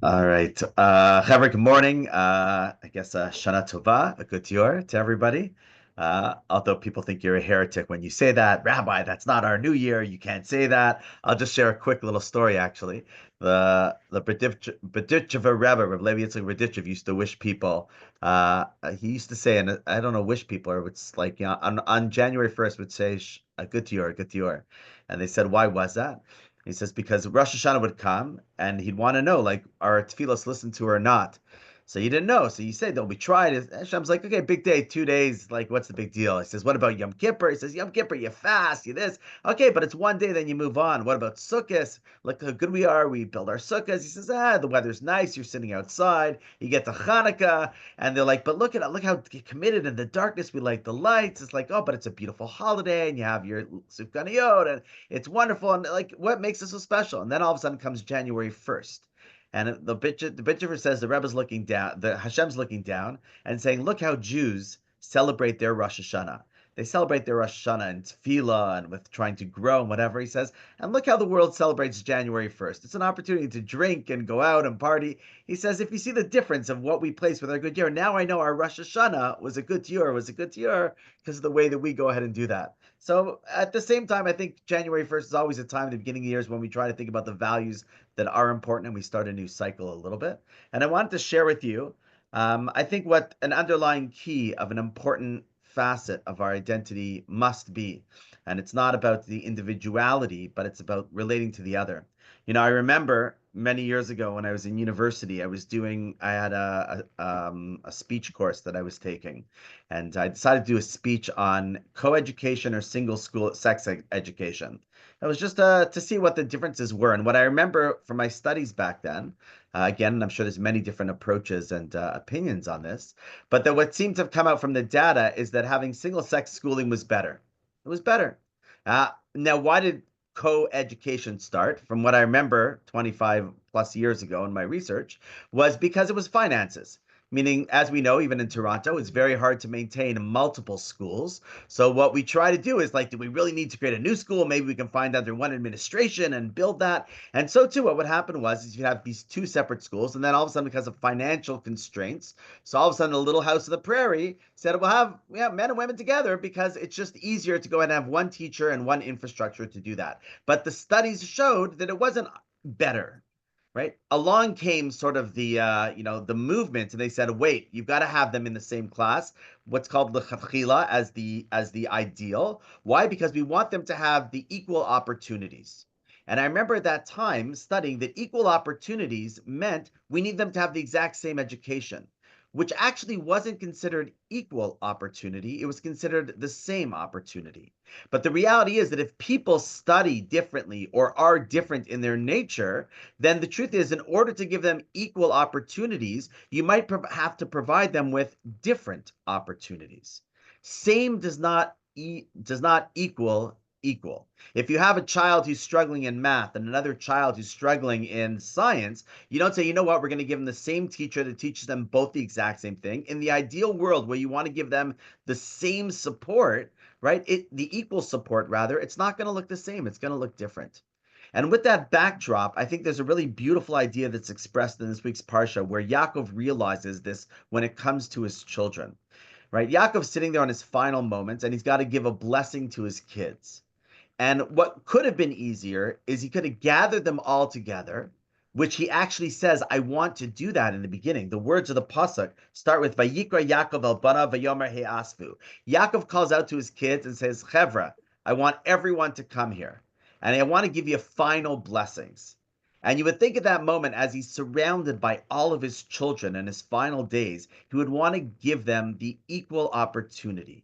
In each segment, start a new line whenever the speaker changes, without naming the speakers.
All right. Chevra, good morning. I guess Shana Tova, a good year to everybody. Although people think you're a heretic when you say that, Rabbi, that's not our new year. You can't say that. I'll just share a quick little story, actually. The Berditchever Rebbe, Reb Levi Yitzchak Berditchev, used to wish people. He used to say, and I don't know, wish people, or it's like, on January 1st would say a good year, a good year. And they said, why was that? He says because Rosh Hashanah would come and he'd want to know, like, are tefillos listened to or not? So you didn't know. So you say, though, we tried. Hashem's like, okay, big day, 2 days. Like, what's the big deal? He says, what about Yom Kippur? He says, Yom Kippur, you fast, you this. Okay, but it's one day, then you move on. What about Sukkot? Look how good we are. We build our sukkahs. He says, the weather's nice. You're sitting outside. You get to Hanukkah. And they're like, but look at it. Look how committed in the darkness. We like the lights. It's like, oh, but it's a beautiful holiday. And you have your Sukkot and it's wonderful. And like, what makes it so special? And then all of a sudden comes January 1st. And the Bitchever says the Rebbe's looking down, the Hashem's looking down and saying, look how Jews celebrate their Rosh Hashanah. They celebrate their Rosh Hashanah and tefillah and with trying to grow and whatever he says. And look how the world celebrates January 1st. It's an opportunity to drink and go out and party. He says, if you see the difference of what we place with our good year, now I know our Rosh Hashanah was a good year, because of the way that we go ahead and do that. So at the same time, I think January 1st is always a time at the beginning of years when we try to think about the values that are important and we start a new cycle a little bit. And I wanted to share with you, I think what an underlying key of an important facet of our identity must be. And it's not about the individuality, but it's about relating to the other. I remember many years ago when I was in university, I had a speech course that I was taking, and I decided to do a speech on co-education or single school sex education. It was just to see what the differences were. And what I remember from my studies back then, again, I'm sure there's many different approaches and opinions on this, but that what seemed to have come out from the data is that having single sex schooling was better. It was better. Now, why did co-education start? From what I remember 25 plus years ago in my research, was because it was finances. Meaning, as we know, even in Toronto, it's very hard to maintain multiple schools. So what we try to do is like, do we really need to create a new school? Maybe we can find under one administration and build that. And so too, what would happen was is you have these two separate schools, and then all of a sudden, because of financial constraints, so all of a sudden, the little house of the prairie said we'll have men and women together because it's just easier to go and have one teacher and one infrastructure to do that. But the studies showed that it wasn't better, right? Along came sort of the movement, and they said, wait, you've got to have them in the same class, what's called lechatchila as the ideal. Why? Because we want them to have the equal opportunities. And I remember at that time studying that equal opportunities meant we need them to have the exact same education, which actually wasn't considered equal opportunity. It was considered the same opportunity. But the reality is that if people study differently or are different in their nature, then the truth is, in order to give them equal opportunities, you might have to provide them with different opportunities. Same does not equal equal. If you have a child who's struggling in math and another child who's struggling in science, you don't say, you know what, we're going to give them the same teacher that teaches them both the exact same thing. In the ideal world where you want to give them the same support, right? The equal support rather, it's not going to look the same. It's going to look different. And with that backdrop, I think there's a really beautiful idea that's expressed in this week's Parsha where Yaakov realizes this when it comes to his children, right? Yaakov's sitting there on his final moments and he's got to give a blessing to his kids. And what could have been easier is he could have gathered them all together, which he actually says, I want to do that in the beginning. The words of the pasuk start with Vayikra Yaakov el banav vayomer he'asvu. Yaakov calls out to his kids and says, Chevra, I want everyone to come here. And I want to give you final blessings. And you would think at that moment, as he's surrounded by all of his children in his final days, he would want to give them the equal opportunity,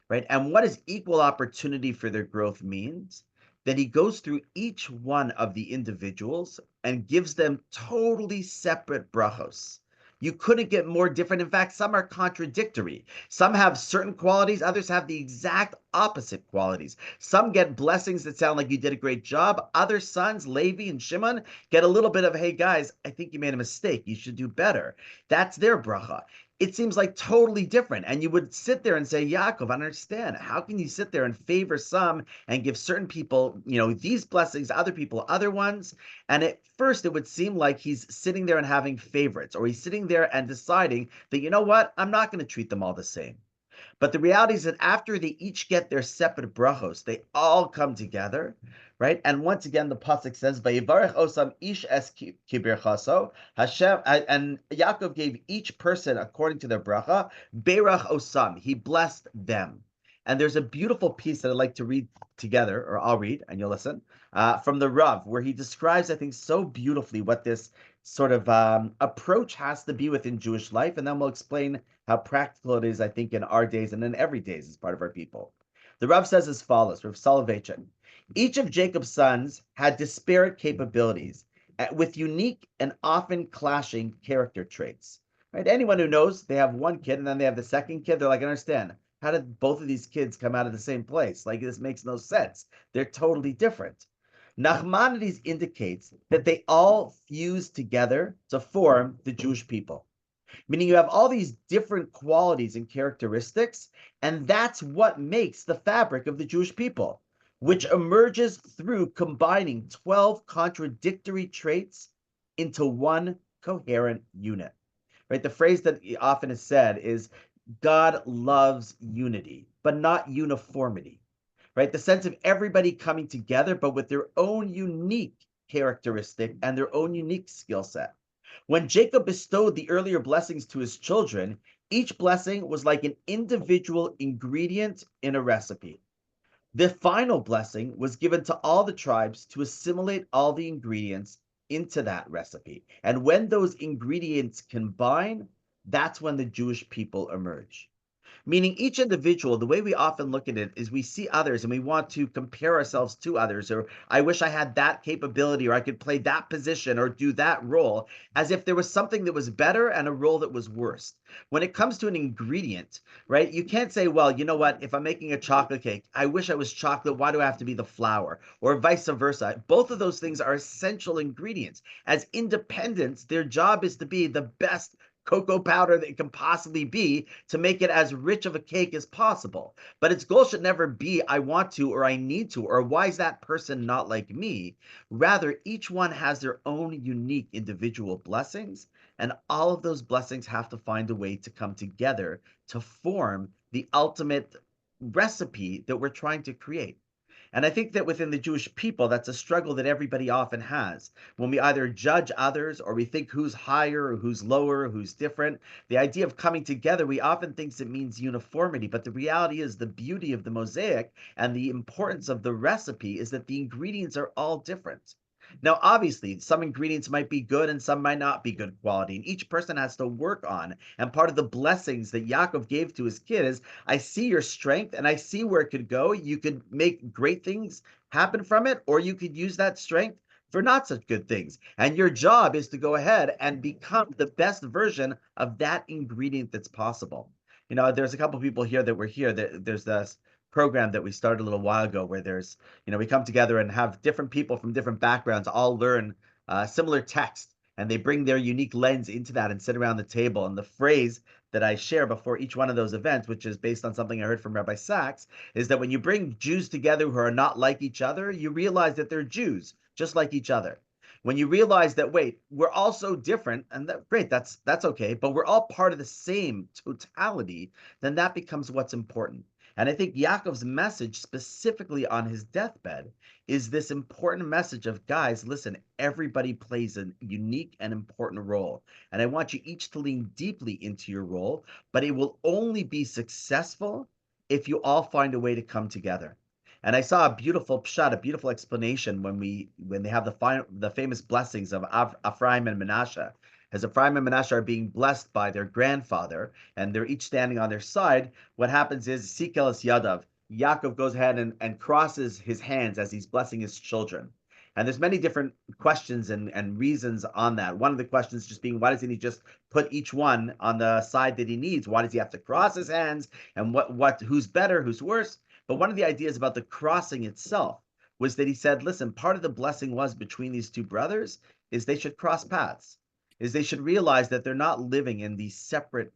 right? And what does equal opportunity for their growth means? That he goes through each one of the individuals and gives them totally separate brachos. You couldn't get more different. In fact, some are contradictory. Some have certain qualities, others have the exact opposite qualities. Some get blessings that sound like you did a great job. Other sons, Levi and Shimon, get a little bit of, hey guys, I think you made a mistake. You should do better. That's their bracha. it seems like totally different. And you would sit there and say, Yaakov, I understand. How can you sit there and favor some and give certain people, these blessings, other people, other ones? And at first, it would seem like he's sitting there and having favorites, or he's sitting there and deciding that, you know what, I'm not going to treat them all the same. But the reality is that after they each get their separate brachos, they all come together, right? And once again, the pasuk says, "Vayivarech osam ish es kibirchaso." Hashem and Yaakov gave each person according to their bracha. Berach osam, he blessed them. And there's a beautiful piece that I'd like to read together, or I'll read, and you'll listen, from the Rav, where he describes, I think, so beautifully what this sort of approach has to be within Jewish life, and then we'll explain how practical it is, I think, in our days and in every days as part of our people. The Rav says as follows, Rav Soloveitchik, each of Jacob's sons had disparate capabilities with unique and often clashing character traits. Right? Anyone who knows they have one kid and then they have the second kid, they're like, I understand. How did both of these kids come out of the same place? Like, this makes no sense. They're totally different. Nachmanides indicates that they all fuse together to form the Jewish people, meaning you have all these different qualities and characteristics, and that's what makes the fabric of the Jewish people, which emerges through combining 12 contradictory traits into one coherent unit. Right? The phrase that often is said is God loves unity, but not uniformity. Right? The sense of everybody coming together, but with their own unique characteristic and their own unique skill set. When Jacob bestowed the earlier blessings to his children, each blessing was like an individual ingredient in a recipe. The final blessing was given to all the tribes to assimilate all the ingredients into that recipe. And when those ingredients combine, that's when the Jewish people emerge. Meaning each individual, the way we often look at it is we see others and we want to compare ourselves to others, or I wish I had that capability, or I could play that position or do that role, as if there was something that was better and a role that was worse. When it comes to an ingredient, right, you can't say, well, you know what, if I'm making a chocolate cake, I wish I was chocolate, why do I have to be the flour? Or vice versa. Both of those things are essential ingredients. As independents, their job is to be the best cocoa powder that it can possibly be to make it as rich of a cake as possible. But its goal should never be, I want to, or I need to, or why is that person not like me? Rather, each one has their own unique individual blessings, and all of those blessings have to find a way to come together to form the ultimate recipe that we're trying to create. And I think that within the Jewish people, that's a struggle that everybody often has. When we either judge others or we think who's higher or who's lower, or who's different, the idea of coming together, we often think it means uniformity. But the reality is the beauty of the mosaic and the importance of the recipe is that the ingredients are all different. Now, obviously, some ingredients might be good and some might not be good quality, and each person has to work on. And part of the blessings that Yaakov gave to his kid is, I see your strength and I see where it could go. You could make great things happen from it, or you could use that strength for not such good things. And your job is to go ahead and become the best version of that ingredient that's possible. There's a couple people here that were here. There's this program that we started a little while ago where we come together and have different people from different backgrounds all learn similar text, and they bring their unique lens into that and sit around the table. And the phrase that I share before each one of those events, which is based on something I heard from Rabbi Sachs, is that when you bring Jews together who are not like each other, you realize that they're Jews, just like each other. When you realize that, wait, we're all so different, and great, that's okay, but we're all part of the same totality, then that becomes what's important. And I think Yaakov's message, specifically on his deathbed, is this important message of, guys, listen, everybody plays a unique and important role. And I want you each to lean deeply into your role, but it will only be successful if you all find a way to come together. And I saw a beautiful pshat, a beautiful explanation when they have the famous blessings of Ephraim and Manasseh. As Ephraim and Manasseh are being blessed by their grandfather, and they're each standing on their side, what happens is Sikel es Yadav. Yaakov goes ahead and crosses his hands as he's blessing his children. And there's many different questions and reasons on that. One of the questions just being, why doesn't he just put each one on the side that he needs? Why does he have to cross his hands? And who's better, who's worse? But one of the ideas about the crossing itself was that he said, listen, part of the blessing was between these two brothers is they should cross paths. is they should realize that they're not living in these separate,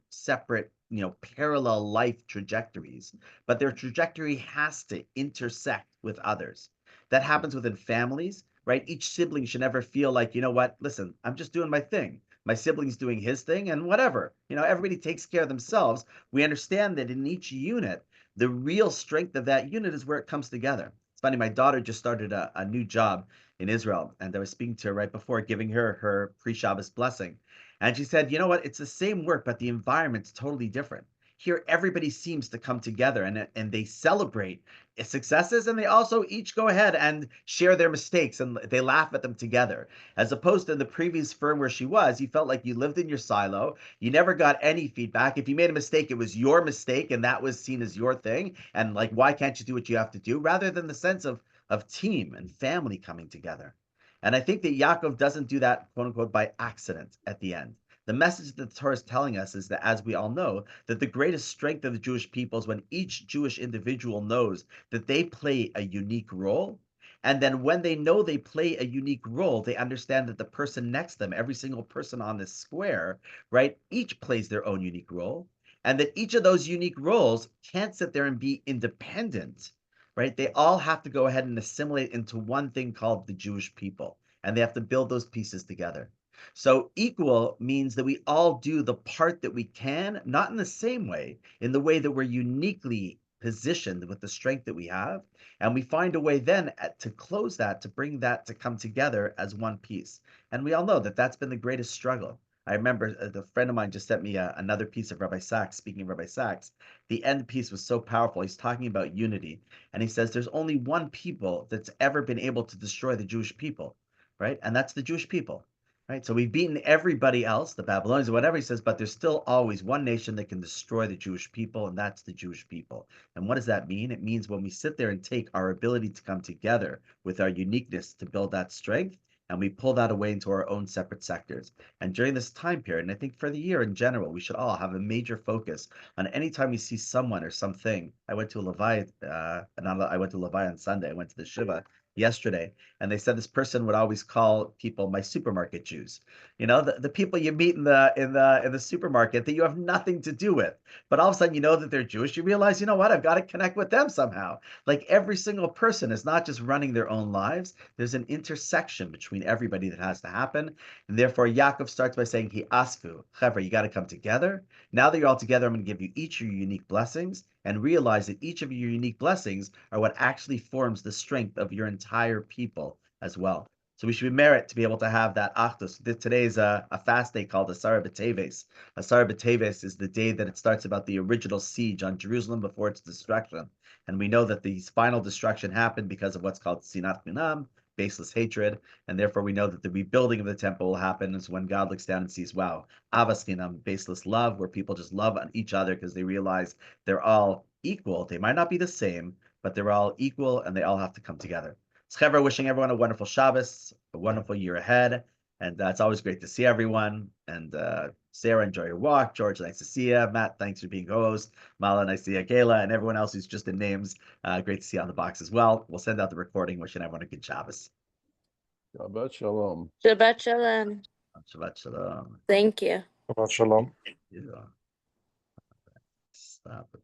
parallel life trajectories, but their trajectory has to intersect with others. That happens within families, right? Each sibling should never feel like, you know what, listen, I'm just doing my thing. My sibling's doing his thing and whatever. Everybody takes care of themselves. We understand that in each unit, the real strength of that unit is where it comes together. It's funny, my daughter just started a new job in Israel, and I was speaking to her right before, giving her pre-Shabbos blessing. And she said, you know what? It's the same work, but the environment's totally different. Here, everybody seems to come together and they celebrate successes, and they also each go ahead and share their mistakes and they laugh at them together. As opposed to the previous firm where she was, you felt like you lived in your silo. You never got any feedback. If you made a mistake, it was your mistake and that was seen as your thing. And like, why can't you do what you have to do? Rather than the sense of team and family coming together. And I think that Yaakov doesn't do that, quote unquote, by accident at the end. The message that the Torah is telling us is that, as we all know, that the greatest strength of the Jewish people is when each Jewish individual knows that they play a unique role. And then when they know they play a unique role, they understand that the person next to them, every single person on this square, right, each plays their own unique role. And that each of those unique roles can't sit there and be independent, right? They all have to go ahead and assimilate into one thing called the Jewish people. And they have to build those pieces together. So equal means that we all do the part that we can, not in the same way, in the way that we're uniquely positioned with the strength that we have. And we find a way then to close that, to bring that to come together as one piece. And we all know that that's been the greatest struggle. I remember the friend of mine just sent me another piece of Rabbi Sachs. Speaking of Rabbi Sachs, the end piece was so powerful. He's talking about unity. And he says there's only one people that's ever been able to destroy the Jewish people, right? And that's the Jewish people. Right, so we've beaten everybody else, the Babylonians or whatever. He says, but there's still always one nation that can destroy the Jewish people, and that's the Jewish people. And what does that mean? It means when we sit there and take our ability to come together with our uniqueness to build that strength, and we pull that away into our own separate sectors. And during this time period, and I think for the year in general, we should all have a major focus on anytime we see someone or something. I went to a Levi, I went to Levi on Sunday. I went to the Shiva yesterday, and they said this person would always call people my supermarket Jews. The people you meet in the supermarket that you have nothing to do with, but all of a sudden you know that they're Jewish. You realize, you know what, I've got to connect with them somehow. Like every single person is not just running their own lives. There's an intersection between everybody that has to happen, and therefore Yaakov starts by saying, "He asku, Chevra, you got to come together. Now that you're all together, I'm going to give you each your unique blessings." And realize that each of your unique blessings are what actually forms the strength of your entire people as well. So we should merit to be able to have that achdus. Today is a fast day called Asara B'Teves. Asara B'Teves is the day that it starts about the original siege on Jerusalem before its destruction. And we know that the final destruction happened because of what's called Sinat Minam, baseless hatred, and therefore we know that the rebuilding of the temple will happen is when God looks down and sees, wow, avaskinam, baseless love, where people just love each other because they realize they're all equal. They might not be the same, but they're all equal and they all have to come together. So wishing everyone a wonderful Shabbos, a wonderful year ahead, and it's always great to see everyone. And Sarah, enjoy your walk. George, nice to see you. Matt, thanks for being co-host. Mala, nice to see you. Kayla, and everyone else who's just in names, great to see you on the box as well. We'll send out the recording. Wishing everyone a good Shabbos.
Shabbat shalom.
Shabbat shalom.
Shabbat shalom.
Thank you.
Shabbat shalom.
Yeah. Stop it.